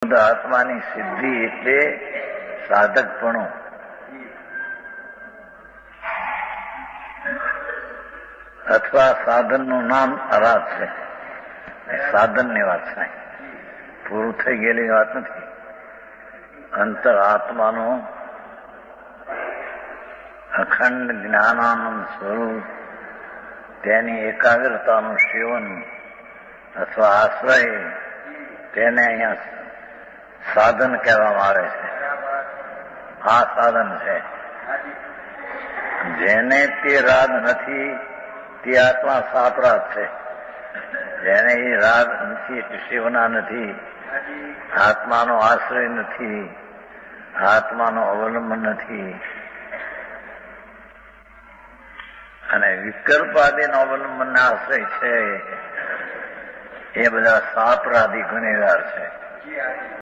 શુદ્ધ આત્માની સિદ્ધિ એટલે સાધકપણું. અથવા સાધનનું નામ અરાધ છે. સાધનની વાત છે, પૂરું થઈ ગયેલી વાત નથી. અંતર આત્માનું અખંડ જ્ઞાનાનંદ સ્વરૂપ, તેની એકાગ્રતાનું સેવન અથવા આશ્રય, તેને અહીંયા સાધન કહેવામાં આવે છે. આ સાધન છે. જેને તે રાગ નથી તે આત્મા સાપરાધ છે. જેને એ રાગ નથી એટલે સેવના નથી, આત્માનો આશ્રય નથી, આત્માનો અવલંબન નથી, અને વિકલ્પાદીનો અવલંબન આશ્રય છે, એ બધા સાપરાધી ગુનેગાર છે.